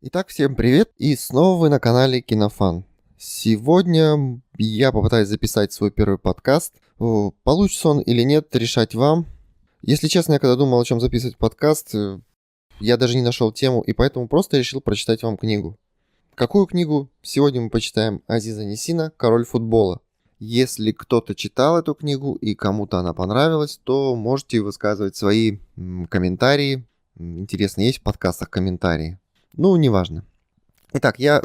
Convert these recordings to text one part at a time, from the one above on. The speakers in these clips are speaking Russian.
Итак, всем привет, и снова вы на канале Кинофан. Сегодня я попытаюсь записать свой первый подкаст. Получится он или нет, решать вам. Если честно, я когда думал, о чем записывать подкаст, я даже не нашел тему, и поэтому просто решил прочитать вам книгу. Какую книгу? Сегодня мы почитаем Азиза Несина «Король футбола». Если кто-то читал эту книгу и кому-то она понравилась, то можете высказывать свои комментарии. Интересно, есть в подкастах комментарии? Ну, неважно. Итак, я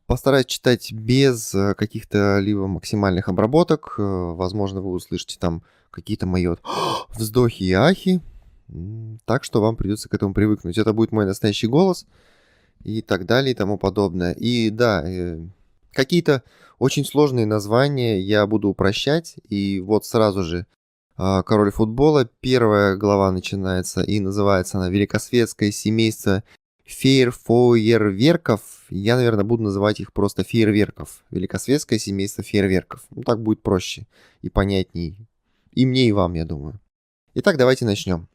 постараюсь читать без каких-то либо максимальных обработок. Возможно, вы услышите там какие-то мои вздохи и ахи. Так что вам придется к этому привыкнуть. Это будет мой настоящий голос и так далее и тому подобное. И да, какие-то очень сложные названия я буду упрощать. И вот сразу же «Король футбола». Первая глава начинается и называется она «Великосветское семейство фейерверков». Я, наверное, буду называть их просто фейерверков. Великосветское семейство фейерверков. Ну, так будет проще и понятней. И мне, и вам, я думаю. Итак, давайте начнем.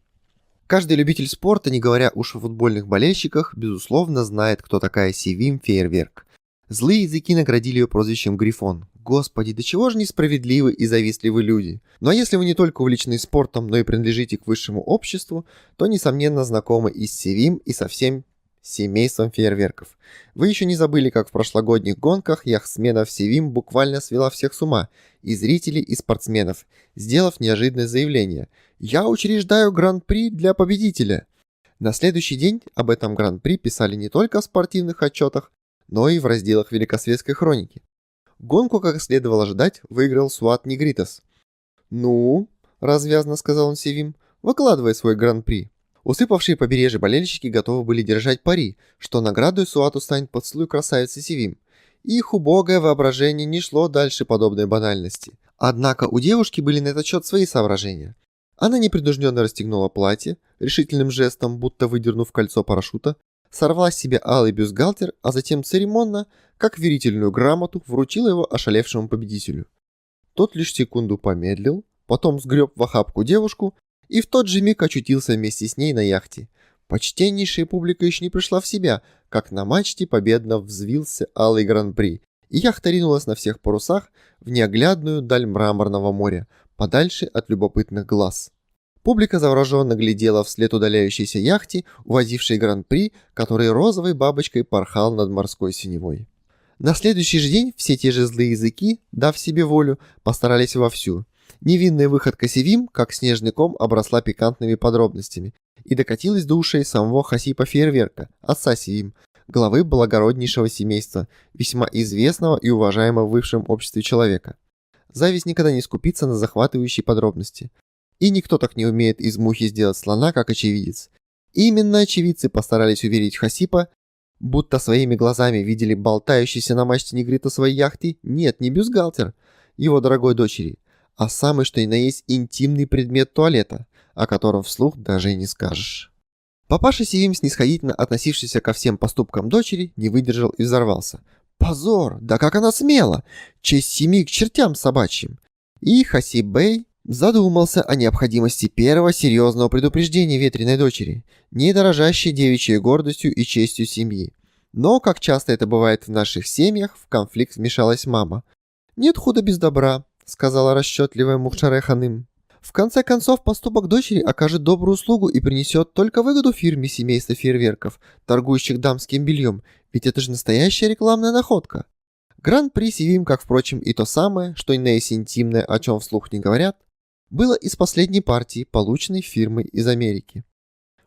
Каждый любитель спорта, не говоря уж о футбольных болельщиках, безусловно знает, кто такая Севим Фейерверк. Злые языки наградили ее прозвищем Грифон. Господи, до чего же несправедливы и завистливы люди. Ну а если вы не только увлечены спортом, но и принадлежите к высшему обществу, то, несомненно, знакомы и с Севим, и со всем семейством фейерверков. Вы еще не забыли, как в прошлогодних гонках яхтсменов Севим буквально свела всех с ума, и зрителей, и спортсменов, сделав неожиданное заявление: «Я учреждаю гран-при для победителя». На следующий день об этом гран-при писали не только в спортивных отчетах, но и в разделах Великосветской хроники. Гонку, как и следовало ожидать, выиграл Суат Негритос. «Ну», — развязно сказал он Севим, — «выкладывай свой гран-при». Усыпавшие побережье болельщики готовы были держать пари, что наградой Суату станет поцелуй красавицы Севим. Их убогое воображение не шло дальше подобной банальности. Однако у девушки были на этот счет свои соображения. Она непринужденно расстегнула платье, решительным жестом, будто выдернув кольцо парашюта, сорвала с себя алый бюстгальтер, а затем церемонно, как верительную грамоту, вручила его ошалевшему победителю. Тот лишь секунду помедлил, потом сгреб в охапку девушку и в тот же миг очутился вместе с ней на яхте. Почтеннейшая публика еще не пришла в себя, как на мачте победно взвился алый гран-при, и яхта ринулась на всех парусах в неоглядную даль мраморного моря, подальше от любопытных глаз. Публика завороженно глядела вслед удаляющейся яхте, увозившей гран-при, который розовой бабочкой порхал над морской синевой. На следующий же день все те же злые языки, дав себе волю, постарались вовсю. Невинная выходка Севим, как снежный ком, обросла пикантными подробностями и докатилась до ушей самого Хасипа Фейерверка, отца Севим, главы благороднейшего семейства, весьма известного и уважаемого в высшем обществе человека. Зависть никогда не скупится на захватывающие подробности. И никто так не умеет из мухи сделать слона, как очевидец. Именно очевидцы постарались уверить Хасипа, будто своими глазами видели болтающийся на мачте негрита своей яхты, нет, не бюстгальтер его дорогой дочери, а самый что ни на есть интимный предмет туалета, о котором вслух даже и не скажешь. Папаша Севим, снисходительно относившийся ко всем поступкам дочери, не выдержал и взорвался. «Позор! Да как она смела! Честь семьи к чертям собачьим!» И Хасип Бей задумался о необходимости первого серьезного предупреждения ветреной дочери, не дорожащей девичьей гордостью и честью семьи. Но, как часто это бывает в наших семьях, в конфликт вмешалась мама. «Нет худа без добра», — сказала расчетливая Мухшаре Ханым. «В конце концов, поступок дочери окажет добрую услугу и принесет только выгоду фирме семейства фейерверков, торгующих дамским бельем, ведь это же настоящая рекламная находка». Гран-при Севим, как, впрочем, и то самое, что и на интимное, о чем вслух не говорят, было из последней партии, полученной фирмой из Америки.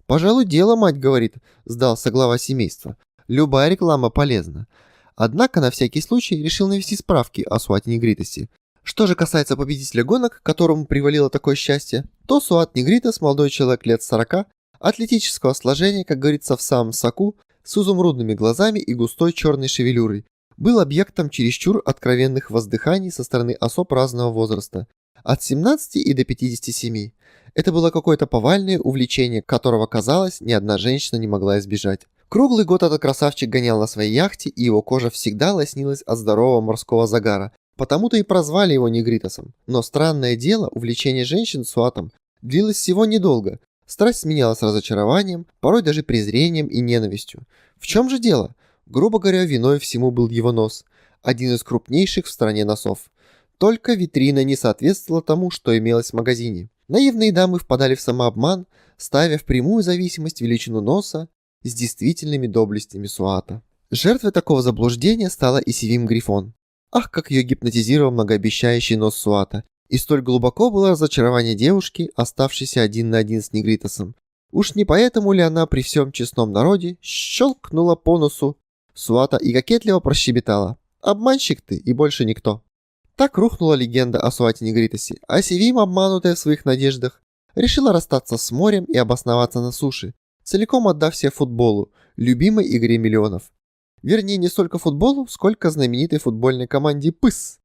«Пожалуй, дело, мать говорит», — сдался глава семейства. «Любая реклама полезна». Однако на всякий случай решил навести справки о Суате Негритосе. Что же касается победителя гонок, которому привалило такое счастье, то Суат Негритос, молодой человек лет 40, атлетического сложения, как говорится, в самом соку, с изумрудными глазами и густой черной шевелюрой, был объектом чересчур откровенных воздыханий со стороны особ разного возраста, от 17 и до 57. Это было какое-то повальное увлечение, которого, казалось, ни одна женщина не могла избежать. Круглый год этот красавчик гонял на своей яхте, и его кожа всегда лоснилась от здорового морского загара, потому-то и прозвали его негритосом. Но странное дело, увлечение женщин Суатом длилось всего недолго. Страсть сменялась разочарованием, порой даже презрением и ненавистью. В чем же дело? Грубо говоря, виной всему был его нос, один из крупнейших в стране носов. Только витрина не соответствовала тому, что имелось в магазине. Наивные дамы впадали в самообман, ставя в прямую зависимость величину носа с действительными доблестями Суата. Жертвой такого заблуждения стала и Севим Грифон. Ах, как ее гипнотизировал многообещающий нос Суата. И столь глубоко было разочарование девушки, оставшейся один на один с Негритосом. Уж не поэтому ли она при всем честном народе щелкнула по носу Суата и кокетливо прощебетала: «Обманщик ты и больше никто». Так рухнула легенда о Суате Негритосе, а Севим, обманутая в своих надеждах, решила расстаться с морем и обосноваться на суше, целиком отдав себя футболу, любимой игре миллионов. Вернее, не столько футболу, сколько знаменитой футбольной команде «Пыс».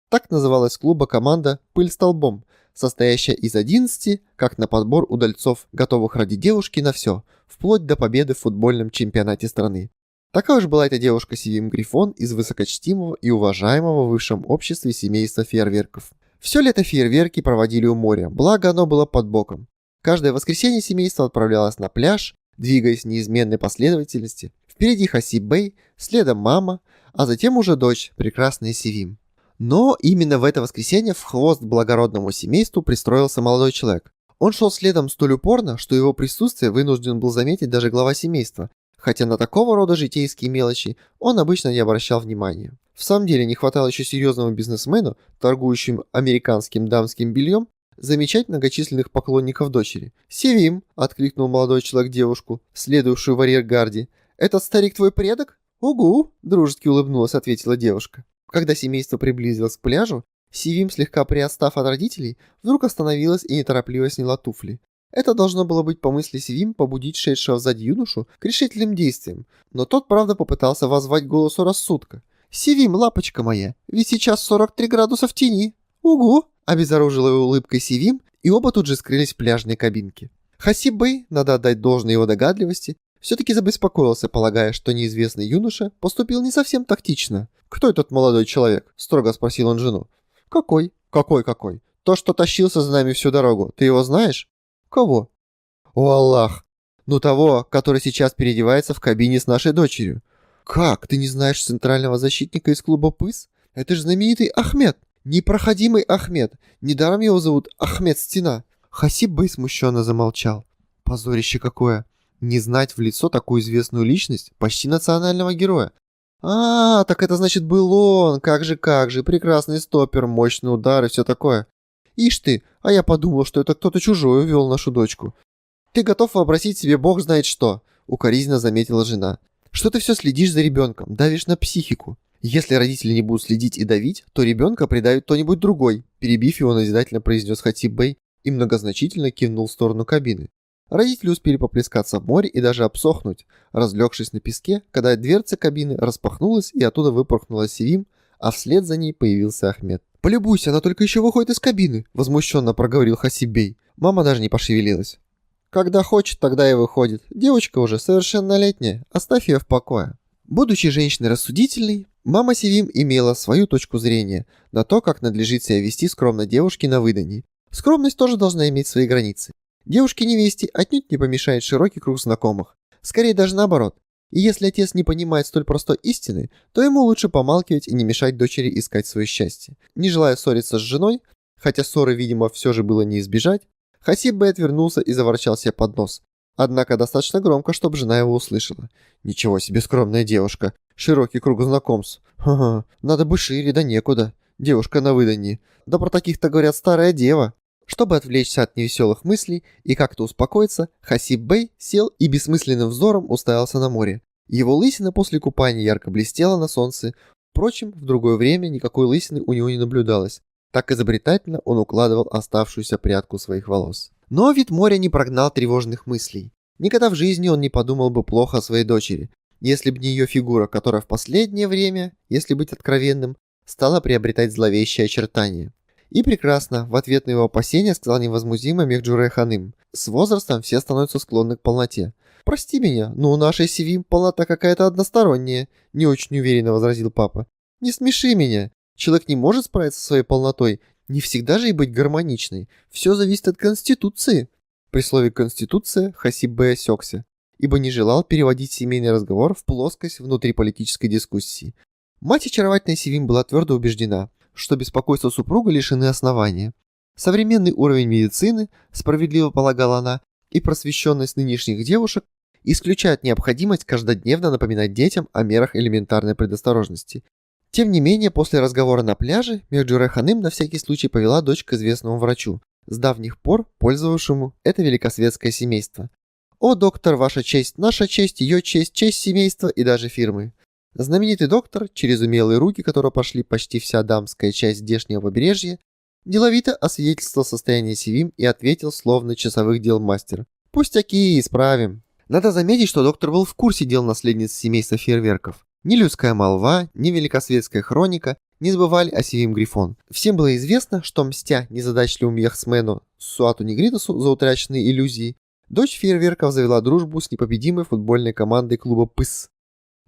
Так называлась клуба команда «Пыль столбом», состоящая из 11, как на подбор удальцов, готовых ради девушки на все, вплоть до победы в футбольном чемпионате страны. Такая уж была эта девушка Севим Грифон из высокочтимого и уважаемого в высшем обществе семейства фейерверков. Все лето фейерверки проводили у моря, благо оно было под боком. Каждое воскресенье семейство отправлялось на пляж, двигаясь в неизменной последовательности. Впереди Хасиб Бей, следом мама, а затем уже дочь, прекрасная Севим. Но именно в это воскресенье в хвост благородному семейству пристроился молодой человек. Он шел следом столь упорно, что его присутствие вынужден был заметить даже глава семейства, хотя на такого рода житейские мелочи он обычно не обращал внимания. В самом деле не хватало еще серьезному бизнесмену, торгующему американским дамским бельем, замечать многочисленных поклонников дочери. «Севим!» — откликнул молодой человек девушку, следовавшую в арьергарде. «Этот старик твой предок?» «Угу!» — дружески улыбнулась, ответила девушка. Когда семейство приблизилось к пляжу, Севим, слегка приотстав от родителей, вдруг остановилась и неторопливо сняла туфли. Это должно было быть, по мысли Севим, побудить шедшего сзади юношу к решительным действиям, но тот, правда, попытался воззвать голосу рассудка. «Севим, лапочка моя, ведь сейчас 43 градуса в тени!» «Угу!» — обезоружила его улыбкой Севим, и оба тут же скрылись в пляжной кабинке. Хасиб Бей, надо отдать должное его догадливости, все-таки забеспокоился, полагая, что неизвестный юноша поступил не совсем тактично. «Кто этот молодой человек?» — строго спросил он жену. «Какой?» «Какой? То, что тащился за нами всю дорогу. Ты его знаешь?» «Кого?» «О, Аллах! Ну того, который сейчас переодевается в кабине с нашей дочерью». «Как? Ты не знаешь центрального защитника из клуба ПЫС? Это же знаменитый Ахмед! Непроходимый Ахмед! Недаром его зовут Ахмед Стена». Хасиб Бей смущенно замолчал. Позорище какое! Не знать в лицо такую известную личность, почти национального героя. «А, так это значит был он, как же, прекрасный стопер, мощный удар и все такое. Ишь ты, а я подумал, что это кто-то чужой увел нашу дочку». «Ты готов вообразить себе бог знает что», — укоризненно заметила жена. «Что ты все следишь за ребенком, давишь на психику. Если родители не будут следить и давить, то ребенка придавит кто-нибудь другой», — перебив его, назидательно произнес Хатиб Бей и многозначительно кивнул в сторону кабины. Родители успели поплескаться в море и даже обсохнуть, разлегшись на песке, когда дверца кабины распахнулась и оттуда выпорхнула Севим, а вслед за ней появился Ахмед. «Полюбуйся, она только еще выходит из кабины», — возмущенно проговорил Хасиб Бей. Мама даже не пошевелилась. «Когда хочет, тогда и выходит. Девочка уже совершеннолетняя, оставь ее в покое». Будучи женщиной рассудительной, мама Севим имела свою точку зрения на то, как надлежит себя вести скромной девушке на выданье. Скромность тоже должна иметь свои границы. Девушке-невесте отнюдь не помешает широкий круг знакомых. Скорее даже наоборот. И если отец не понимает столь простой истины, то ему лучше помалкивать и не мешать дочери искать свое счастье. Не желая ссориться с женой, хотя ссоры, видимо, все же было не избежать, Хасиб Бей отвернулся и заворчал себе под нос. Однако достаточно громко, чтобы жена его услышала. «Ничего себе скромная девушка. Широкий круг знакомств. Ха-ха, надо бы шире, да некуда. Девушка на выданье. Да про таких-то говорят старая дева». Чтобы отвлечься от невеселых мыслей и как-то успокоиться, Хасиб Бей сел и бессмысленным взором уставился на море. Его лысина после купания ярко блестела на солнце. Впрочем, в другое время никакой лысины у него не наблюдалось. Так изобретательно он укладывал оставшуюся прядку своих волос. Но вид моря не прогнал тревожных мыслей. Никогда в жизни он не подумал бы плохо о своей дочери, если бы не ее фигура, которая в последнее время, если быть откровенным, стала приобретать зловещие очертания. И прекрасно, в ответ на его опасения сказал невозмутимо Мехджурей Ханым. С возрастом все становятся склонны к полноте. «Прости меня, но у нашей Севим полнота какая-то односторонняя», — не очень уверенно возразил папа. «Не смеши меня. Человек не может справиться со своей полнотой. Не всегда же и быть гармоничной. Все зависит от конституции». При слове «конституция» Хасиб Бey осекся, ибо не желал переводить семейный разговор в плоскость внутриполитической дискуссии. Мать очаровательной Севим была твердо убеждена, что беспокойство супруга лишены основания. Современный уровень медицины, справедливо полагала она, и просвещенность нынешних девушек исключают необходимость каждодневно напоминать детям о мерах элементарной предосторожности. Тем не менее, после разговора на пляже, Мехджуре Ханым на всякий случай повела дочь к известному врачу, с давних пор пользовавшему это великосветское семейство. «О, доктор, ваша честь, наша честь, ее честь, честь семейства и даже фирмы». Знаменитый доктор, через умелые руки которого пошли почти вся дамская часть здешнего побережья, деловито освидетельствовал состояние Севим и ответил словно часовых дел мастер. «Пустяки, исправим». Надо заметить, что доктор был в курсе дел наследниц семейства фейерверков. Ни людская молва, ни великосветская хроника не забывали о Севим Грифон. Всем было известно, что, мстя незадачливому яхтсмену Суату Негритусу за утраченные иллюзии, дочь фейерверков завела дружбу с непобедимой футбольной командой клуба ПЫС.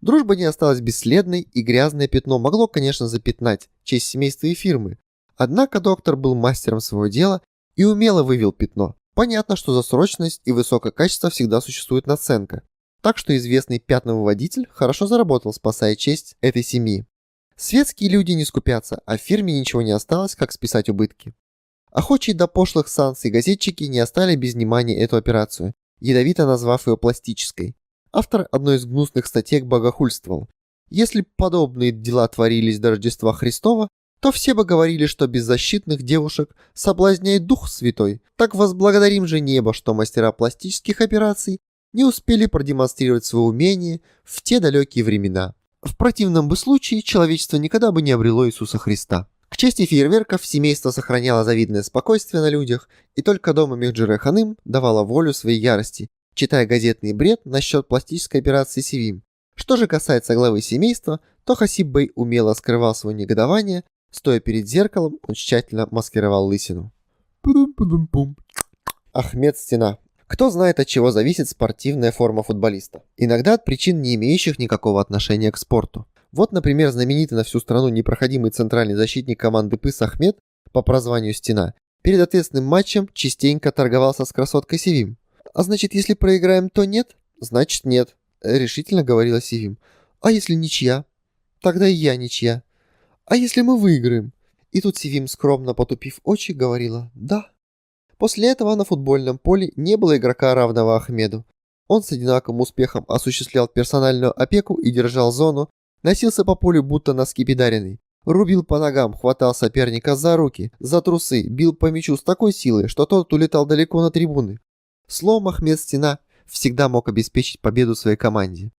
Дружба не осталась бесследной, и грязное пятно могло, конечно, запятнать честь семейства и фирмы. Однако доктор был мастером своего дела и умело вывел пятно. Понятно, что за срочность и высокое качество всегда существует наценка. Так что известный пятновыводитель хорошо заработал, спасая честь этой семьи. Светские люди не скупятся, а в фирме ничего не осталось, как списать убытки. Охочие до пошлых санкций газетчики не оставили без внимания эту операцию, ядовито назвав ее пластической. Автор одной из гнусных статей богохульствовал. Если подобные дела творились до Рождества Христова, то все бы говорили, что беззащитных девушек соблазняет Дух Святой. Так возблагодарим же небо, что мастера пластических операций не успели продемонстрировать свое умение в те далекие времена. В противном бы случае человечество никогда бы не обрело Иисуса Христа. К чести фейерверков семейство сохраняло завидное спокойствие на людях, и только дома Мехджуре Ханым давала волю своей ярости, читая газетный бред насчет пластической операции Севим. Что же касается главы семейства, то Хасиб Бey умело скрывал свое негодование. Стоя перед зеркалом, он тщательно маскировал лысину. Пудум-пудум-пум. Ахмед Стена. Кто знает, от чего зависит спортивная форма футболиста? Иногда от причин, не имеющих никакого отношения к спорту. Вот, например, знаменитый на всю страну непроходимый центральный защитник команды ПЫС Ахмед по прозванию Стена перед ответственным матчем частенько торговался с красоткой Севим. «А значит, если проиграем, то нет?» «Значит, нет», — решительно говорила Севим. «А если ничья?» «Тогда и я ничья». «А если мы выиграем?» И тут Севим, скромно потупив очи, говорила «да». После этого на футбольном поле не было игрока, равного Ахмеду. Он с одинаковым успехом осуществлял персональную опеку и держал зону, носился по полю будто на скипидаренный, рубил по ногам, хватал соперника за руки, за трусы, бил по мячу с такой силой, что тот улетал далеко на трибуны. Словом, Ахмед Стена всегда мог обеспечить победу своей команде.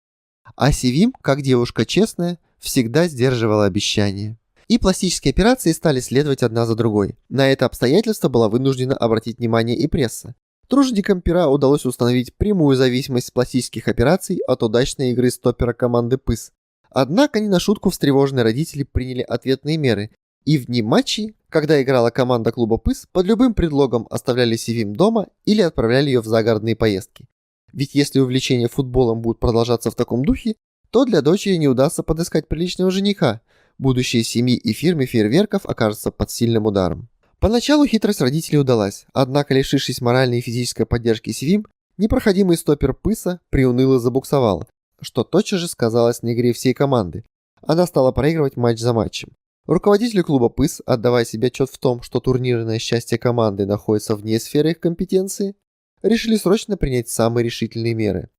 А Севим, как девушка честная, всегда сдерживала обещания. И пластические операции стали следовать одна за другой. На это обстоятельство была вынуждена обратить внимание и пресса. Труженикам пера удалось установить прямую зависимость пластических операций от удачной игры стоппера команды ПЫС. Однако не на шутку встревоженные родители приняли ответные меры. И в дни матчей, когда играла команда клуба ПЫС, под любым предлогом оставляли Севим дома или отправляли ее в загородные поездки. Ведь если увлечение футболом будет продолжаться в таком духе, то для дочери не удастся подыскать приличного жениха. Будущее семьи и фирмы фейерверков окажется под сильным ударом. Поначалу хитрость родителей удалась, однако, лишившись моральной и физической поддержки Севим, непроходимый стоппер ПЫСа приуныло забуксовал, что тотчас же сказалось на игре всей команды. Она стала проигрывать матч за матчем. Руководители клуба ПЫС, отдавая себе отчет в том, что турнирное счастье команды находится вне сферы их компетенции, решили срочно принять самые решительные меры.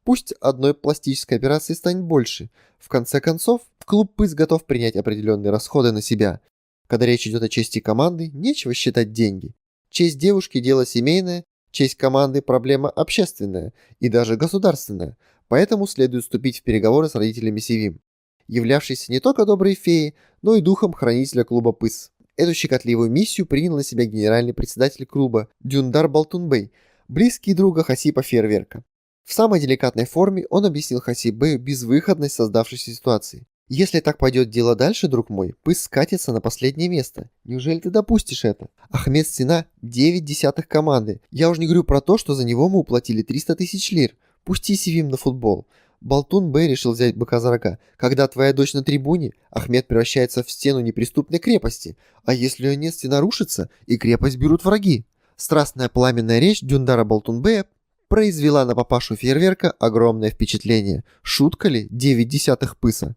Пусть одной пластической операции станет больше. В конце концов, клуб ПЫС готов принять определенные расходы на себя. Когда речь идет о чести команды, нечего считать деньги. Честь девушки – дело семейное, честь команды – проблема общественная и даже государственная. Поэтому следует вступить в переговоры с родителями Севим, являвшейся не только доброй феей, но и духом хранителя клуба ПЫС. Эту щекотливую миссию принял на себя генеральный председатель клуба Дюндар Балтун-Бей, близкий друга Хасипа Фейерверка. В самой деликатной форме он объяснил Хасиб Бею безвыходность создавшейся ситуации. «Если так пойдет дело дальше, друг мой, ПЫС скатится на последнее место. Неужели ты допустишь это? Ахмед Стена – 9 десятых команды. Я уж не говорю про то, что за него мы уплатили 300 тысяч лир. Пусти Севим на футбол». Балтун Бей решил взять быка за рога. «Когда твоя дочь на трибуне, Ахмед превращается в стену неприступной крепости. А если ее нет, стена рушится, и крепость берут враги. Страстная пламенная речь Дюндара Балтунбея произвела на папашу фейерверка огромное впечатление. Шутка ли? 9 десятых пыса.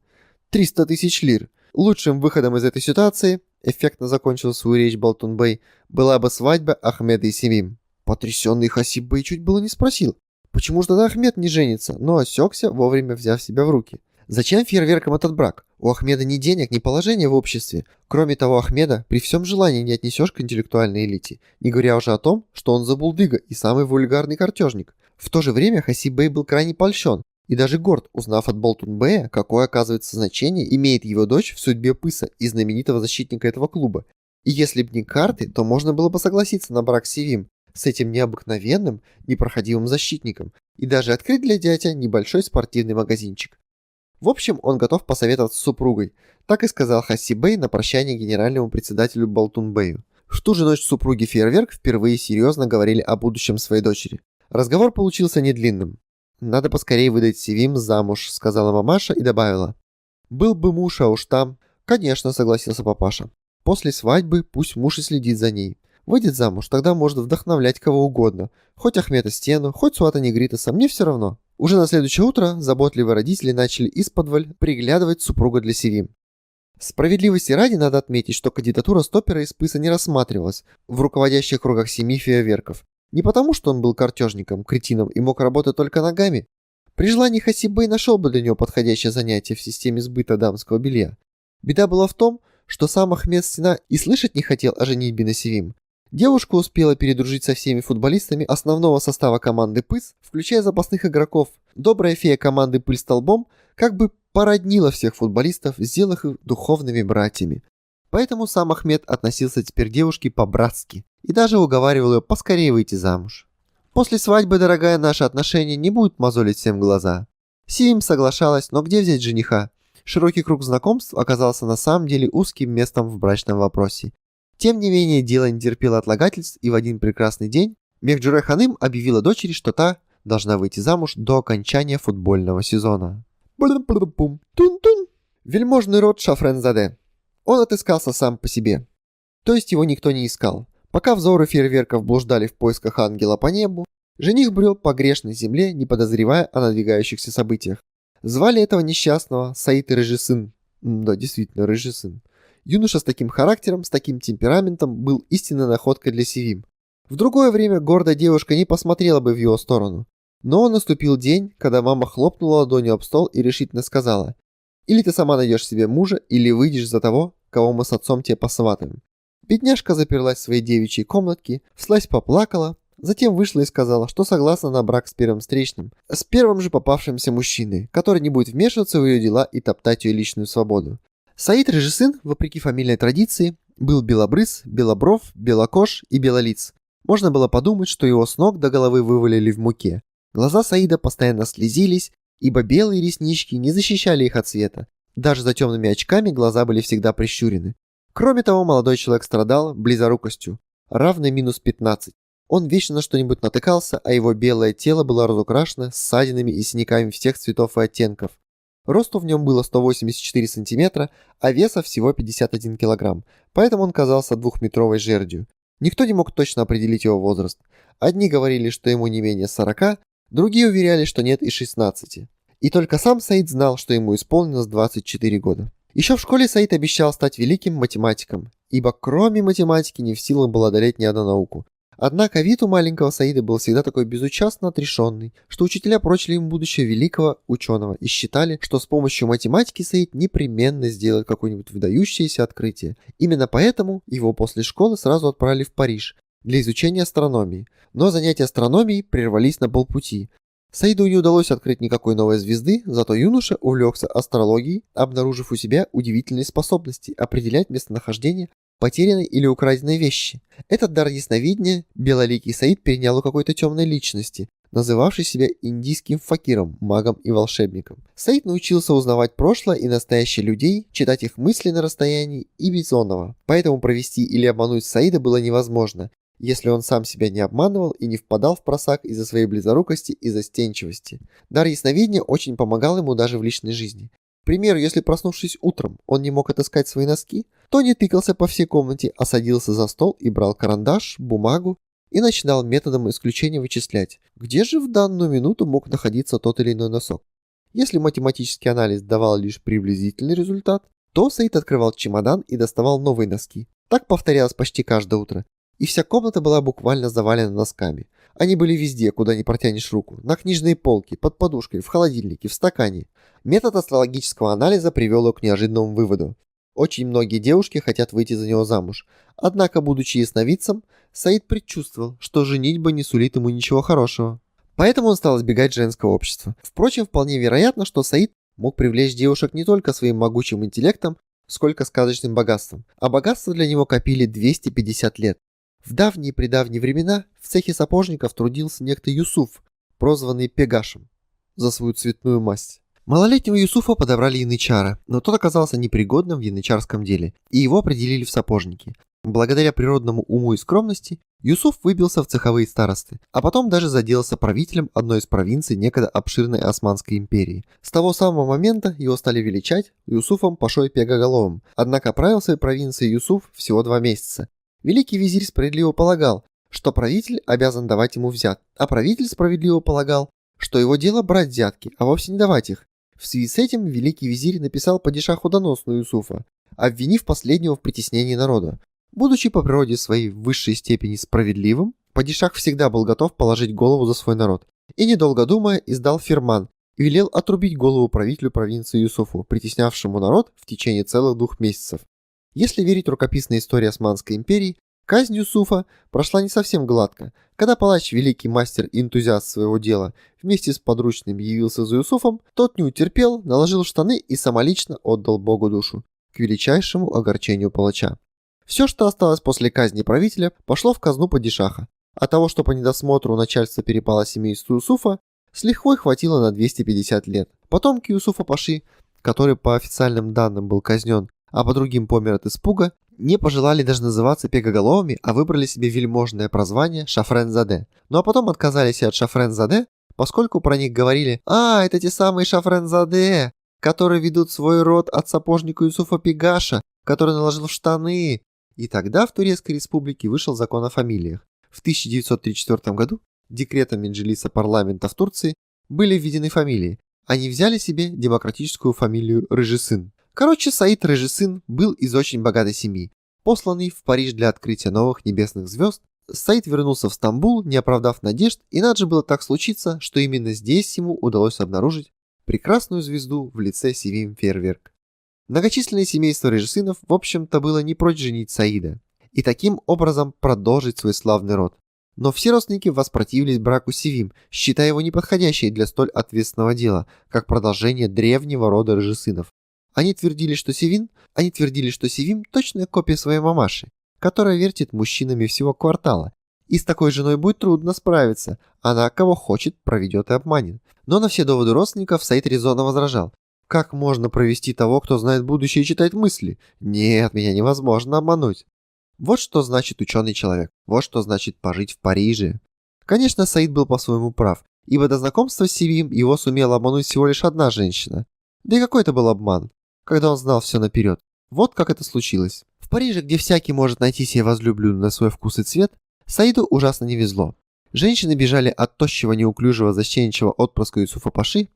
300 тысяч лир. Лучшим выходом из этой ситуации, эффектно закончил свою речь Балтунбей, была бы свадьба Ахмеда и Севим. Потрясенный Хасиб Бей чуть было не спросил, почему же тогда Ахмед не женится, но осекся, вовремя взяв себя в руки. Зачем фейерверкам этот брак? У Ахмеда ни денег, ни положения в обществе. Кроме того, Ахмеда при всем желании не отнесешь к интеллектуальной элите, не говоря уже о том, что он забулдыга и самый вульгарный картежник. В то же время Хасиб Бей был крайне польщен и даже горд, узнав от Балтунбея, какое, оказывается, значение имеет его дочь в судьбе Пыса и знаменитого защитника этого клуба. И если б не карты, то можно было бы согласиться на брак с Севим, с этим необыкновенным, непроходимым защитником, и даже открыть для дядя небольшой спортивный магазинчик. В общем, он готов посоветоваться с супругой, так и сказал Хасиб Бей на прощание генеральному председателю Балтунбею. В ту же ночь супруги Фейерверк впервые серьезно говорили о будущем своей дочери. Разговор получился недлинным. «Надо поскорее выдать Севим замуж», — сказала мамаша и добавила. «Был бы муж, а уж там...» «Конечно», — согласился папаша. «После свадьбы пусть муж и следит за ней. Выйдет замуж, тогда может вдохновлять кого угодно. Хоть Ахмета Стену, хоть Суата Негритаса, мне все равно». Уже на следующее утро заботливые родители начали исподволь приглядывать супруга для Севим. Справедливости ради надо отметить, что кандидатура стопера из Пыса не рассматривалась в руководящих кругах семьи фейерверков. Не потому, что он был картежником, кретином и мог работать только ногами. При желании Хасиб Бей нашел бы для него подходящее занятие в системе сбыта дамского белья. Беда была в том, что сам Ахмед Стена и слышать не хотел о женитьбе на Севим. Девушка успела передружить со всеми футболистами основного состава команды Пыс, включая запасных игроков. Добрая фея команды Пыль столбом как бы породнила всех футболистов, сделав их духовными братьями. Поэтому сам Ахмед относился теперь к девушке по-братски и даже уговаривал ее поскорее выйти замуж. После свадьбы, дорогая, наши отношения не будут мозолить всем глаза. Севим соглашалась, но где взять жениха? Широкий круг знакомств оказался на самом деле узким местом в брачном вопросе. Тем не менее, дело не терпело отлагательств, и в один прекрасный день Мехджуре Ханым объявила дочери, что та должна выйти замуж до окончания футбольного сезона. Тун-тун! Вельможный род Шафрензаде. Он отыскался сам по себе. То есть его никто не искал. Пока взоры фейерверков блуждали в поисках ангела по небу, жених брел по грешной земле, не подозревая о надвигающихся событиях. Звали этого несчастного Саид Рыжий сын. Да, действительно, Рыжий сын. Юноша с таким характером, с таким темпераментом был истинной находкой для Севим. В другое время гордая девушка не посмотрела бы в его сторону. Но наступил день, когда мама хлопнула ладонью об стол и решительно сказала: «Или ты сама найдешь себе мужа, или выйдешь за того, кого мы с отцом тебе посватаем». Бедняжка заперлась в своей девичьей комнатке, вслазь поплакала, затем вышла и сказала, что согласна на брак с первым встречным, с первым же попавшимся мужчиной, который не будет вмешиваться в ее дела и топтать ее личную свободу. Саид Рыжий сын, вопреки фамильной традиции, был белобрыс, белобров, белокож и белолиц. Можно было подумать, что его с ног до головы вывалили в муке. Глаза Саида постоянно слезились, ибо белые реснички не защищали их от света. Даже за темными очками глаза были всегда прищурены. Кроме того, молодой человек страдал близорукостью, равной минус 15. Он вечно на что-нибудь натыкался, а его белое тело было разукрашено ссадинами и синяками всех цветов и оттенков. Росту в нем было 184 сантиметра, а веса всего 51 килограмм, поэтому он казался двухметровой жердью. Никто не мог точно определить его возраст. Одни говорили, что ему не менее 40, другие уверяли, что нет и 16. И только сам Саид знал, что ему исполнилось 24 года. Еще в школе Саид обещал стать великим математиком, ибо кроме математики не в силах был одолеть ни одну науку. Однако вид у маленького Саида был всегда такой безучастно отрешенный, что учителя прочили ему будущее великого ученого и считали, что с помощью математики Саид непременно сделает какое-нибудь выдающееся открытие. Именно поэтому его после школы сразу отправили в Париж для изучения астрономии. Но занятия астрономией прервались на полпути. Саиду не удалось открыть никакой новой звезды, зато юноша увлекся астрологией, обнаружив у себя удивительные способности определять местонахождение потерянной или украденной вещи. Этот дар ясновидения белоликий Саид перенял у какой-то темной личности, называвшей себя индийским факиром, магом и волшебником. Саид научился узнавать прошлое и настоящее людей, читать их мысли на расстоянии и бизонного. Поэтому провести или обмануть Саида было невозможно, если он сам себя не обманывал и не впадал в просак из-за своей близорукости и застенчивости. Дар ясновидения очень помогал ему даже в личной жизни. К примеру, если, проснувшись утром, он не мог отыскать свои носки, то не тыкался по всей комнате, а садился за стол и брал карандаш, бумагу и начинал методом исключения вычислять, где же в данную минуту мог находиться тот или иной носок. Если математический анализ давал лишь приблизительный результат, то Саид открывал чемодан и доставал новые носки. Так повторялось почти каждое утро. И вся комната была буквально завалена носками. Они были везде, куда не протянешь руку. На книжной полке, под подушкой, в холодильнике, в стакане. Метод астрологического анализа привел его к неожиданному выводу. Очень многие девушки хотят выйти за него замуж. Однако, будучи ясновидцем, Саид предчувствовал, что женитьба не сулит ему ничего хорошего. Поэтому он стал избегать женского общества. Впрочем, вполне вероятно, что Саид мог привлечь девушек не только своим могучим интеллектом, сколько сказочным богатством. А богатство для него копили 250 лет. В давние-предавние времена в цехе сапожников трудился некто Юсуф, прозванный Пегашем, за свою цветную масть. Малолетнего Юсуфа подобрали янычара, но тот оказался непригодным в янычарском деле, и его определили в сапожники. Благодаря природному уму и скромности Юсуф выбился в цеховые старосты, а потом даже заделался правителем одной из провинций некогда обширной Османской империи. С того самого момента его стали величать Юсуфом Пашой Пегоголовым, однако правил своей провинции Юсуф всего 2 месяца. Великий визирь справедливо полагал, что правитель обязан давать ему взят, а правитель справедливо полагал, что его дело брать взятки, а вовсе не давать их. В связи с этим великий визирь написал падишаху донос на Юсуфа, обвинив последнего в притеснении народа. Будучи по природе своей в высшей степени справедливым, падишах всегда был готов положить голову за свой народ, и, недолго думая, издал фирман и велел отрубить голову правителю провинции Юсуфу, притеснявшему народ в течение целых 2 месяцев. Если верить рукописной истории Османской империи, казнь Юсуфа прошла не совсем гладко. Когда палач, великий мастер и энтузиаст своего дела, вместе с подручным явился за Юсуфом, тот не утерпел, наложил штаны и самолично отдал Богу душу, к величайшему огорчению палача. Все, что осталось после казни правителя, пошло в казну падишаха, а того, что по недосмотру начальство перепало семейству Юсуфа, с лихвой хватило на 250 лет. Потомки Юсуфа Паши, который по официальным данным был казнен, а по другим помер от испуга, не пожелали даже называться Пегоголовыми, а выбрали себе вельможное прозвание Шафрензаде. Ну а потом отказались и от Шафрензаде, поскольку про них говорили: «А, это те самые Шафрензаде, которые ведут свой род от сапожника Юсуфа Пегаша, который наложил штаны». И тогда в Турецкой республике вышел закон о фамилиях. В 1934 году декретом Меджлиса парламента в Турции были введены фамилии. Они взяли себе демократическую фамилию Рыжесын. Короче, Саид Рыжесын был из очень богатой семьи. Посланный в Париж для открытия новых небесных звезд, Саид вернулся в Стамбул, не оправдав надежд, и надо же было так случиться, что именно здесь ему удалось обнаружить прекрасную звезду в лице Севим Фейерверк. Многочисленное семейство Рыжесынов, в общем-то, было не прочь женить Саида и таким образом продолжить свой славный род. Но все родственники воспротивились браку Севим, считая его неподходящей для столь ответственного дела, как продолжение древнего рода Рыжесынов. Они твердили, что Севим точная копия своей мамаши, которая вертит мужчинами всего квартала. И с такой женой будет трудно справиться, она кого хочет проведет и обманет. Но на все доводы родственников Саид резонно возражал. Как можно провести того, кто знает будущее и читает мысли? Нет, меня невозможно обмануть. Вот что значит ученый человек, вот что значит пожить в Париже. Конечно, Саид был по-своему прав, ибо до знакомства с Севим его сумела обмануть всего лишь одна женщина. Да и какой это был обман, когда он знал все наперед. Вот как это случилось. В Париже, где всякий может найти себе возлюбленную на свой вкус и цвет, Саиду ужасно не везло. Женщины бежали от тощего, неуклюжего, застенчивого отпрыска Юсуфа Паши.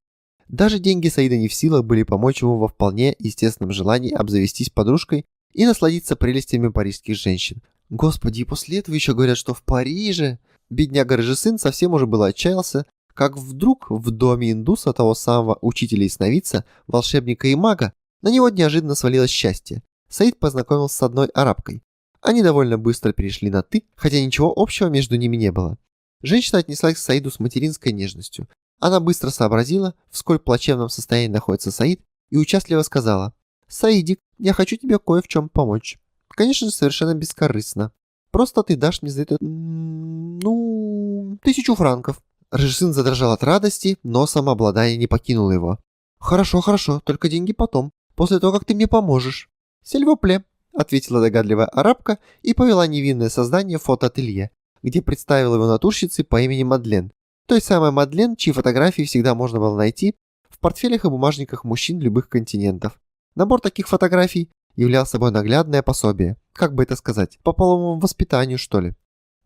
Даже деньги Саида не в силах были помочь ему во вполне естественном желании обзавестись подружкой и насладиться прелестями парижских женщин. Господи, и после этого еще говорят, что в Париже... Бедняга Рыжесын совсем уже было отчаялся, как вдруг в доме индуса, того самого учителя и сновидца, волшебника и мага, на него неожиданно свалилось счастье. Саид познакомился с одной арабкой. Они довольно быстро перешли на «ты», хотя ничего общего между ними не было. Женщина отнеслась к Саиду с материнской нежностью. Она быстро сообразила, в сколь плачевном состоянии находится Саид, и участливо сказала: «Саидик, я хочу тебе кое в чем помочь. Конечно же, совершенно бескорыстно. Просто ты дашь мне за это, 1000 франков». Рыжесын задрожал от радости, но самообладание не покинуло его. «Хорошо, хорошо, только деньги потом, после того, как ты мне поможешь». «Сельвопле», — ответила догадливая арабка и повела невинное создание в фотоателье, где представила его натурщице по имени Мадлен. Той самой Мадлен, чьи фотографии всегда можно было найти в портфелях и бумажниках мужчин любых континентов. Набор таких фотографий являл собой наглядное пособие, как бы это сказать, по половому воспитанию, что ли.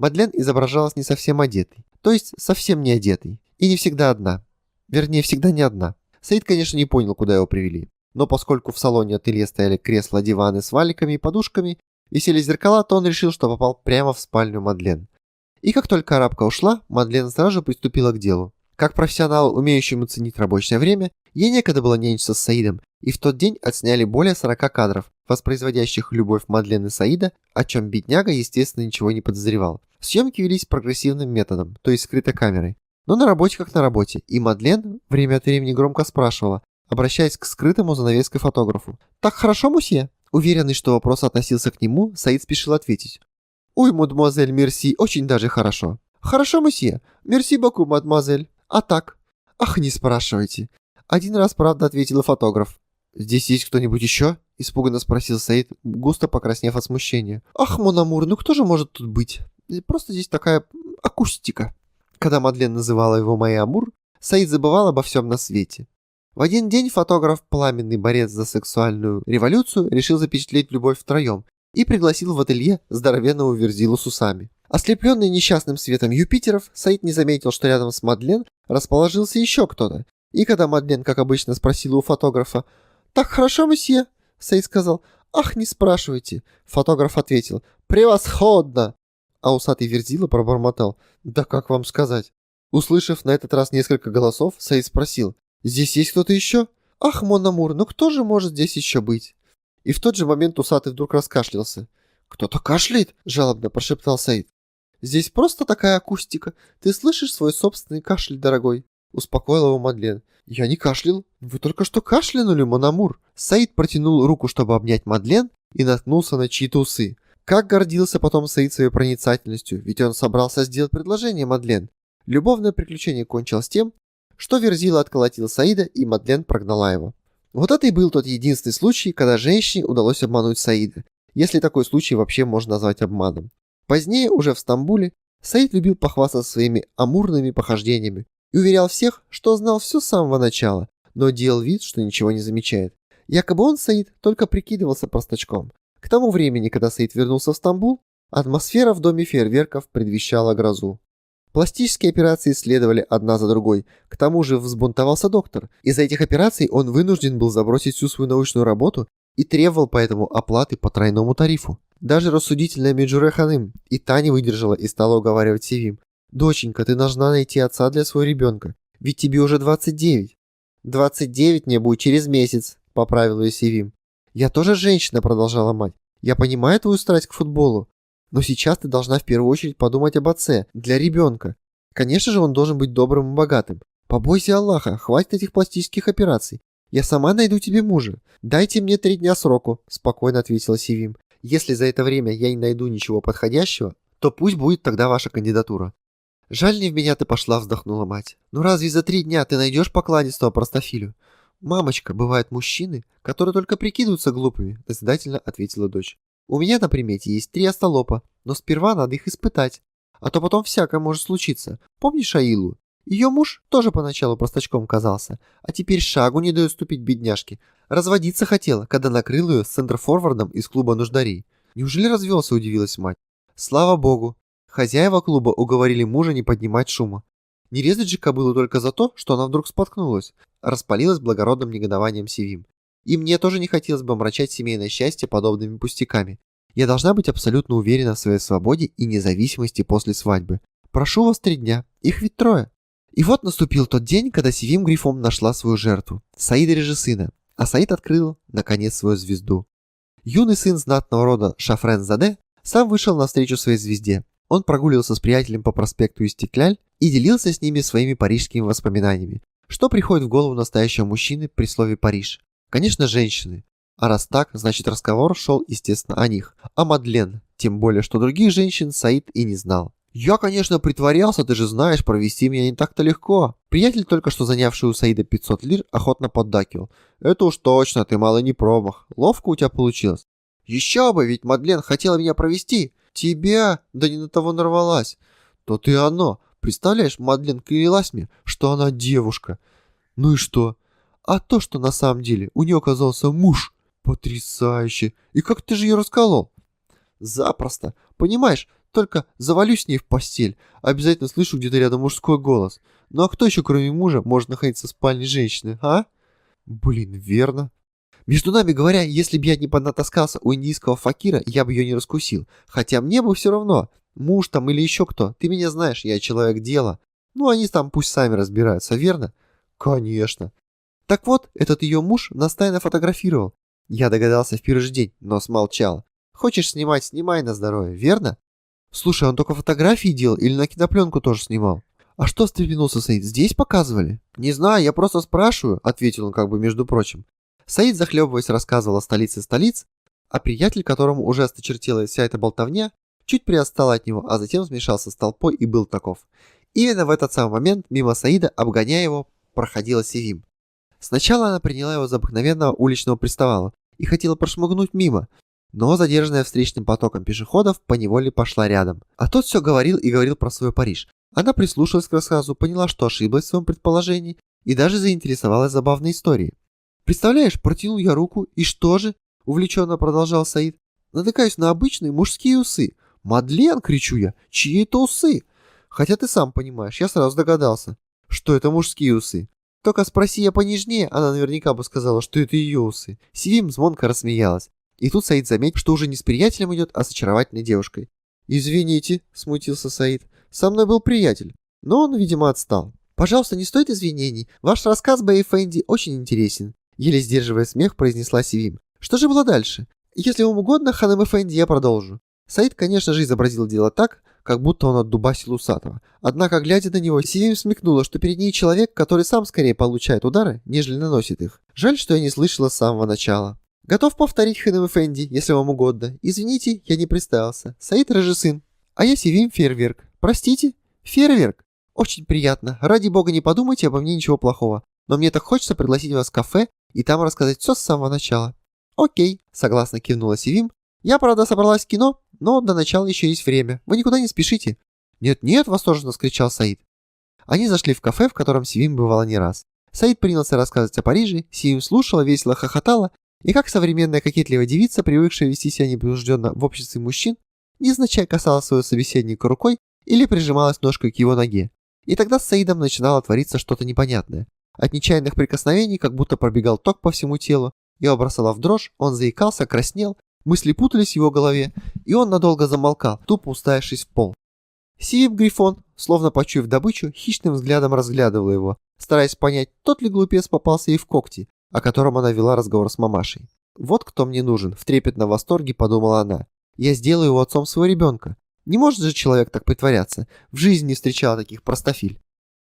Мадлен изображалась не совсем одетой, то есть совсем не одетой, и не всегда одна. Вернее, всегда не одна. Саид, конечно, не понял, куда его привели. Но поскольку в салоне ателье стояли кресла, диваны с валиками и подушками, висели зеркала, то он решил, что попал прямо в спальню Мадлен. И как только арабка ушла, Мадлен сразу же приступила к делу. Как профессионал, умеющему ценить рабочее время, ей некогда было нянчиться с Саидом, и в тот день отсняли более 40 кадров, воспроизводящих любовь Мадлен и Саида, о чем бедняга, естественно, ничего не подозревал. Съемки велись прогрессивным методом, то есть скрытой камерой. Но на работе как на работе, и Мадлен время от времени громко спрашивала, обращаясь к скрытому занавеской фотографу: «Так хорошо, мусье?» Уверенный, что вопрос относился к нему, Саид спешил ответить: «Ой, мадемуазель, мерси, очень даже хорошо». «Хорошо, мусье. Мерси боку, мадемуазель. А так?» «Ах, не спрашивайте». Один раз, правда, ответил фотограф. «Здесь есть кто-нибудь еще?» – испуганно спросил Саид, густо покраснев от смущения. «Ах, мон амур, ну кто же может тут быть? Просто здесь такая акустика». Когда Мадлен называла его «Мой амур», Саид забывал обо всем на свете. В один день фотограф, пламенный борец за сексуальную революцию, решил запечатлеть любовь втроем и пригласил в ателье здоровенного верзилу с усами. Ослепленный несчастным светом Юпитеров, Саид не заметил, что рядом с Мадлен расположился еще кто-то. И когда Мадлен, как обычно, спросила у фотографа: «Так хорошо, месье?» Саид сказал: «Ах, не спрашивайте». Фотограф ответил: «Превосходно!» А усатый верзила пробормотал: «Да как вам сказать?» Услышав на этот раз несколько голосов, Саид спросил: «Здесь есть кто-то еще?» «Ах, мон амур, ну кто же может здесь еще быть?» И в тот же момент усатый вдруг раскашлялся. «Кто-то кашляет?» – жалобно прошептал Саид. «Здесь просто такая акустика. Ты слышишь свой собственный кашель, дорогой?» – успокоил его Мадлен. «Я не кашлял. Вы только что кашлянули, мон амур». Саид протянул руку, чтобы обнять Мадлен, и наткнулся на чьи-то усы. Как гордился потом Саид своей проницательностью, ведь он собрался сделать предложение Мадлен. Любовное приключение кончилось тем, что верзила отколотил Саида, и Мадлен прогнала его. Вот это и был тот единственный случай, когда женщине удалось обмануть Саида, если такой случай вообще можно назвать обманом. Позднее, уже в Стамбуле, Саид любил похвастаться своими амурными похождениями и уверял всех, что знал все с самого начала, но делал вид, что ничего не замечает. Якобы он, Саид, только прикидывался простачком. К тому времени, когда Саид вернулся в Стамбул, атмосфера в доме фейерверков предвещала грозу. Пластические операции следовали одна за другой. К тому же взбунтовался доктор. Из-за этих операций он вынужден был забросить всю свою научную работу и требовал поэтому оплаты по тройному тарифу. Даже рассудительная Меджуре Ханым и та не выдержала и стала уговаривать Севим: «Доченька, ты должна найти отца для своего ребенка, ведь тебе уже 29». «29 мне будет через месяц», — поправил ее Севим. «Я тоже женщина», — продолжала мать. «Я понимаю твою страсть к футболу, но сейчас ты должна в первую очередь подумать об отце, для ребенка. Конечно же, он должен быть добрым и богатым. Побойся Аллаха, хватит этих пластических операций. Я сама найду тебе мужа. Дайте мне 3 дня сроку», — спокойно ответила Севим. «Если за это время я не найду ничего подходящего, то пусть будет тогда ваша кандидатура». «Жаль, не в меня ты пошла», — вздохнула мать. «Ну разве за 3 дня ты найдешь покладистого простофилю?» «Мамочка, бывают мужчины, которые только прикидываются глупыми», — назидательно ответила дочь. «У меня на примете есть 3 остолопа, но сперва надо их испытать, а то потом всякое может случиться. Помнишь Аилу? Ее муж тоже поначалу простачком казался, а теперь шагу не дает ступить бедняжке. Разводиться хотела, когда накрыл ее с центрфорвардом из клуба нуждарей. Неужели развелся?» — удивилась мать. «Слава богу, хозяева клуба уговорили мужа не поднимать шума. Не резать же кобылу только за то, что она вдруг споткнулась», — распалилась благородным негодованием Севим. «И мне тоже не хотелось бы омрачать семейное счастье подобными пустяками. Я должна быть абсолютно уверена в своей свободе и независимости после свадьбы. Прошу вас 3 дня, их ведь 3». И вот наступил тот день, когда Севим грифом нашла свою жертву, Саида Режисына, а Саид открыл, наконец, свою звезду. Юный сын знатного рода Шафрен-Заде сам вышел навстречу своей звезде. Он прогуливался с приятелем по проспекту Истекляль и делился с ними своими парижскими воспоминаниями. Что приходит в голову настоящего мужчины при слове «Париж»? Конечно, женщины. А раз так, значит разговор шел, естественно, о них. О Мадлен, тем более, что других женщин Саид и не знал. «Я, конечно, притворялся, ты же знаешь, провести меня не так-то легко». Приятель, только что занявший у Саида 500 лир, охотно поддакивал. «Это уж точно, ты мало не промах. Ловко у тебя получилось». «Еще бы, ведь Мадлен хотела меня провести». «Тебя? Да не на того нарвалась». «То-то и оно. Представляешь, Мадлен клялась мне, что она девушка». «Ну и что?» «А то, что на самом деле у нее оказался муж». «Потрясающе! И как ты же ее расколол?» «Запросто. Понимаешь, Только завалюсь с ней в постель, обязательно слышу где-то рядом мужской голос. Ну а кто еще, кроме мужа, может находиться в спальне женщины, а? Блин, верно. Между нами говоря, если бы я не поднатаскался у индийского факира, я бы ее не раскусил. Хотя мне бы все равно. Муж там или еще кто. Ты меня знаешь, я человек дела. Ну, они там пусть сами разбираются, верно? Конечно. Так вот, этот ее муж нас тайно фотографировал. Я догадался в первый же день, но смолчал. Хочешь снимать, снимай на здоровье, верно? Слушай, он только фотографии делал или на кинопленку тоже снимал? А что встрепенулся Саид? Здесь показывали? Не знаю, я просто спрашиваю, ответил он как бы между прочим. Саид, захлебываясь, рассказывал о столице столиц, а приятель, которому уже осточертела вся эта болтовня, чуть приотстал от него, а затем смешался с толпой и был таков. Именно в этот самый момент мимо Саида, обгоняя его, проходила Севим. Сначала она приняла его за обыкновенного уличного приставала и хотела прошмыгнуть мимо, но, задержанная встречным потоком пешеходов, поневоле пошла рядом. А тот все говорил и говорил про свой Париж. Она прислушалась к рассказу, поняла, что ошиблась в своем предположении и даже заинтересовалась забавной историей. «Представляешь, протянул я руку, и что же?» — увлеченно продолжал Саид. «Натыкаюсь на обычные мужские усы. Мадлен, кричу я, чьи это усы? Хотя ты сам понимаешь, я сразу догадался, что это мужские усы. Только спроси я понежнее, она наверняка бы сказала, что это ее усы». Севим звонко рассмеялась. И тут Саид заметил, что уже не с приятелем идет, а с очаровательной девушкой. «Извините», — смутился Саид, — «со мной был приятель». Но он, видимо, отстал. «Пожалуйста, не стоит извинений. Ваш рассказ, Бэй Фэнди, очень интересен», — еле сдерживая смех, произнесла Севим. «Что же было дальше? Если вам угодно, ханым Эфенди, я продолжу». Саид, конечно же, изобразил дело так, как будто он отдубасил усатого. Однако, глядя на него, Севим смекнула, что перед ней человек, который сам скорее получает удары, нежели наносит их. Жаль, что я не слышала с самого начала. «Готов повторить, ханым Эфенди, если вам угодно. Извините, я не представился. Саид Режисын. А я Севим Фейерверк. Простите? Фейерверк? Очень приятно. Ради бога, не подумайте обо мне ничего плохого. Но мне так хочется пригласить вас в кафе и там рассказать все с самого начала». «Окей», — согласно кивнула Севим. «Я, правда, собралась в кино, но до начала еще есть время. Вы никуда не спешите». «Нет-нет», — восторженно вскричал Саид. Они зашли в кафе, в котором Севим бывала не раз. Саид принялся рассказывать о Париже, Севим слушала, весело хохотала, и как современная кокетливая девица, привыкшая вести себя непринужденно в обществе мужчин, незначай касалась своего собеседника рукой или прижималась ножкой к его ноге. И тогда с Саидом начинало твориться что-то непонятное. От нечаянных прикосновений как будто пробегал ток по всему телу, его бросало в дрожь, он заикался, краснел, мысли путались в его голове, и он надолго замолкал, тупо уставившись в пол. Севим Грифон, словно почуяв добычу, хищным взглядом разглядывала его, стараясь понять, тот ли глупец попался ей в когти, о котором она вела разговор с мамашей. «Вот кто мне нужен», — в трепетном восторге подумала она. «Я сделаю его отцом своего ребенка. Не может же человек так притворяться. В жизни не встречала таких простофиль».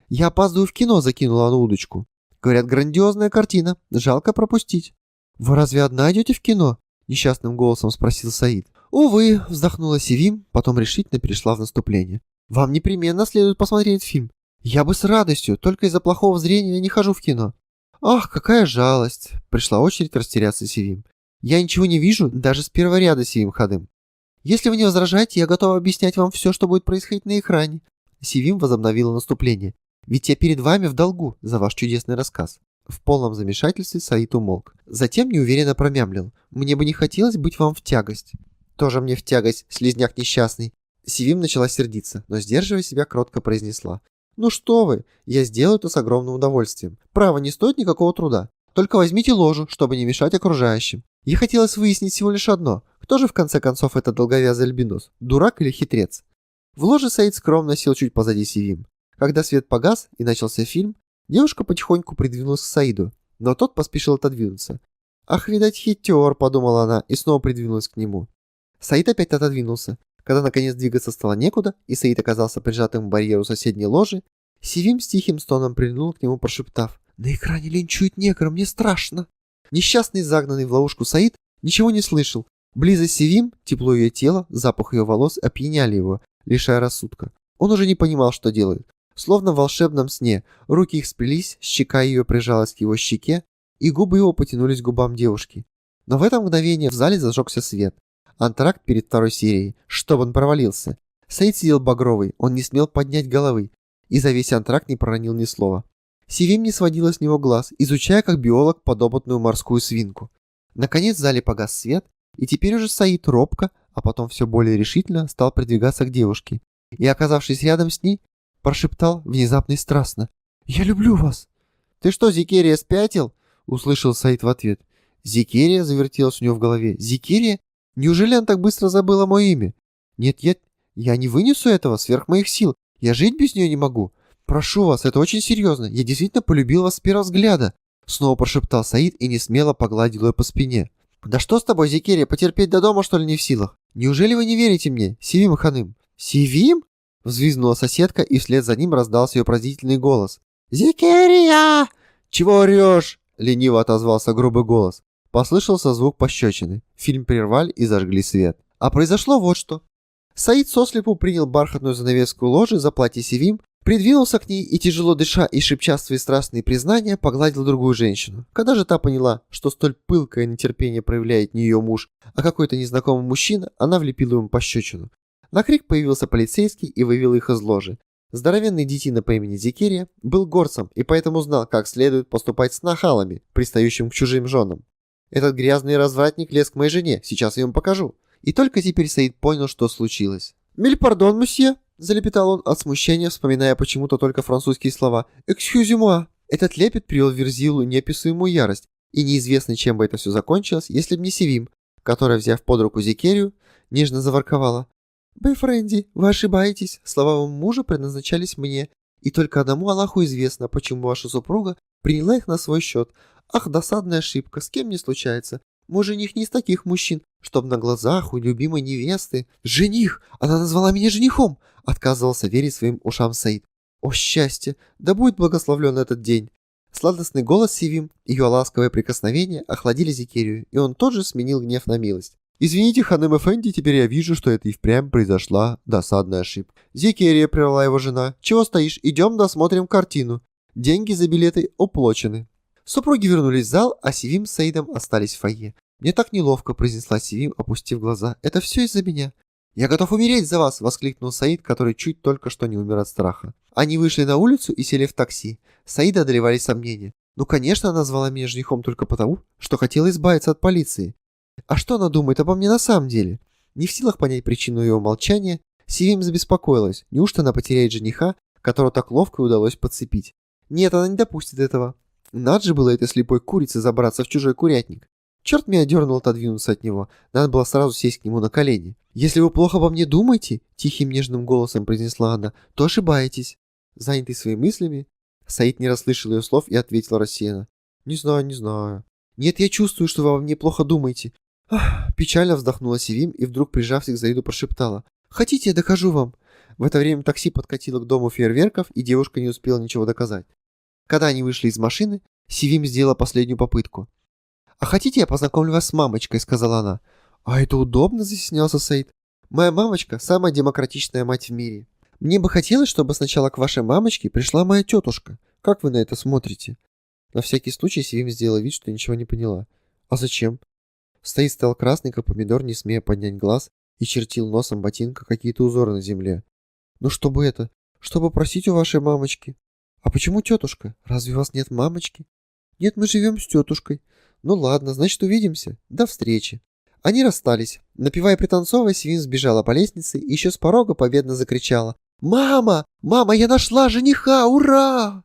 «Я опаздываю в кино», — закинула она удочку. «Говорят, грандиозная картина. Жалко пропустить». «Вы разве одна идете в кино?» — несчастным голосом спросил Саид. «Увы», — вздохнула Севим, потом решительно перешла в наступление. «Вам непременно следует посмотреть фильм. Я бы с радостью, только из-за плохого зрения я не хожу в кино». «Ах, какая жалость!» — пришла очередь растеряться Севим. «Я ничего не вижу даже с первого ряда, Севим Хадым. Если вы не возражаете, я готова объяснять вам все, что будет происходить на экране». Севим возобновила наступление. «Ведь я перед вами в долгу за ваш чудесный рассказ». В полном замешательстве Саид умолк. Затем неуверенно промямлил. «Мне бы не хотелось быть вам в тягость». «Тоже мне в тягость, слизняк несчастный». Севим начала сердиться, но, сдерживая себя, кротко произнесла. «Ну что вы, я сделаю это с огромным удовольствием. Право, не стоит никакого труда. Только возьмите ложу, чтобы не мешать окружающим. Ей хотелось выяснить всего лишь одно. Кто же в конце концов этот долговязый альбинос? Дурак или хитрец?» В ложе Саид скромно сел чуть позади Севим. Когда свет погас и начался фильм, девушка потихоньку придвинулась к Саиду, но тот поспешил отодвинуться. «Ах, видать, хитер», — подумала она и снова придвинулась к нему. Саид опять отодвинулся. Когда наконец двигаться стало некуда, и Саид оказался прижатым к барьеру соседней ложи, Севим с тихим стоном прильнул к нему, прошептав: «На экране линчуют негра, мне страшно». Несчастный, загнанный в ловушку Саид ничего не слышал. Близость Севим, тепло ее тела, запах ее волос опьяняли его, лишая рассудка. Он уже не понимал, что делает. Словно в волшебном сне, руки их сплелись, щека ее прижалась к его щеке, и губы его потянулись к губам девушки. Но в это мгновение в зале зажегся свет. Антракт перед второй серией, чтобы он провалился. Саид сидел багровый, он не смел поднять головы, и за весь антракт не проронил ни слова. Севим не сводила с него глаз, изучая как биолог подопытную морскую свинку. Наконец в зале погас свет, и теперь уже Саид робко, а потом все более решительно стал придвигаться к девушке и, оказавшись рядом с ней, прошептал внезапно и страстно: «Я люблю вас!» «Ты что, Зикерия, спятил?» — услышал Саид в ответ. «Зикерия?» — завертелось у него в голове. «Зикерия? Неужели она так быстро забыла мое имя? Нет, я не вынесу этого сверх моих сил. Я жить без нее не могу. Прошу вас, это очень серьезно. Я действительно полюбил вас с первого взгляда!» Снова прошептал Саид и несмело погладил ее по спине. «Да что с тобой, Зикерия, потерпеть до дома, что ли, не в силах? Неужели вы не верите мне, Севим ханым?» «Севим?» — взвизгнула соседка, и вслед за ним раздался ее пронзительный голос. «Зикерия!» «Чего орешь?» — лениво отозвался грубый голос. Послышался звук пощечины. Фильм прервали и зажгли свет. А произошло вот что. Саид сослепу принял бархатную занавеску ложи за платье Севим, придвинулся к ней и, тяжело дыша и шепча свои страстные признания, погладил другую женщину. Когда же та поняла, что столь пылкое нетерпение проявляет не ее муж, а какой-то незнакомый мужчина, она влепила ему пощечину. На крик появился полицейский и вывел их из ложи. Здоровенный детина по имени Зикерия был горцем и поэтому знал, как следует поступать с нахалами, пристающим к чужим женам. «Этот грязный развратник лез к моей жене, сейчас я ему покажу». И только теперь Саид понял, что случилось. «Миль пардон, мсье», — залепетал он от смущения, вспоминая почему-то только французские слова. «Экскюзи-муа». Этот лепет привел Верзилу неописуемую ярость, и неизвестно, чем бы это все закончилось, если б не Севим, которая, взяв под руку Зикерию, нежно заворковала. «Бэйфренди, вы ошибаетесь, слова вашего мужа предназначались мне, и только одному Аллаху известно, почему ваша супруга приняла их на свой счет. Ах, досадная ошибка, с кем не случается. Мой жених не из таких мужчин, чтоб на глазах у любимой невесты...» «Жених! Она назвала меня женихом!» — отказывался верить своим ушам Саид. «О счастье! Да будет благословлен этот день!» Сладостный голос Севим, ее ласковое прикосновение охладили Зикерию, и он тот же сменил гнев на милость. «Извините, ханым эфенди, теперь я вижу, что это и впрямь произошла досадная ошибка». «Зикерия», — прервала его жена, — «чего стоишь? Идем досмотрим картину. Деньги за билеты уплочены». Супруги вернулись в зал, а Севим с Саидом остались в фойе. «Мне так неловко», — произнесла Севим, опустив глаза. «Это все из-за меня». «Я готов умереть за вас!» — воскликнул Саид, который чуть только что не умер от страха. Они вышли на улицу и сели в такси. Саида одолевали сомнения. «Ну, конечно, она назвала меня женихом только потому, что хотела избавиться от полиции. А что она думает обо мне на самом деле?» Не в силах понять причину его молчания, Севим забеспокоилась. Неужто она потеряет жениха, которого так ловко удалось подцепить? Нет, она не допустит этого. Надо же было этой слепой курице забраться в чужой курятник. Черт меня дернул отодвинуться от него. Надо было сразу сесть к нему на колени. «Если вы плохо обо мне думаете», — тихим нежным голосом произнесла она, — «то ошибаетесь». Занятый своими мыслями, Саид не расслышал ее слов и ответил рассеянно. «Не знаю, не знаю». «Нет, я чувствую, что вы обо мне плохо думаете». Ах, печально вздохнула Севим и вдруг, прижавшись к Заиду, прошептала. «Хотите, я докажу вам?» В это время такси подкатило к дому фейерверков, и девушка не успела ничего доказать. Когда они вышли из машины, Севим сделала последнюю попытку. «А хотите, я познакомлю вас с мамочкой?» — сказала она. «А это удобно?» — застеснялся Саид. «Моя мамочка — самая демократичная мать в мире. Мне бы хотелось, чтобы сначала к вашей мамочке пришла моя тетушка. Как вы на это смотрите?» На всякий случай Севим сделала вид, что ничего не поняла. «А зачем?» Саид стал красный, как помидор, не смея поднять глаз, и чертил носом ботинка какие-то узоры на земле. «Ну чтобы это? Чтобы просить у вашей мамочки?» «А почему тетушка? Разве у вас нет мамочки?» «Нет, мы живем с тетушкой». «Ну ладно, значит, увидимся. До встречи». Они расстались. Напевая и пританцовывая, Севим сбежала по лестнице и еще с порога победно закричала. «Мама! Мама, я нашла жениха! Ура!»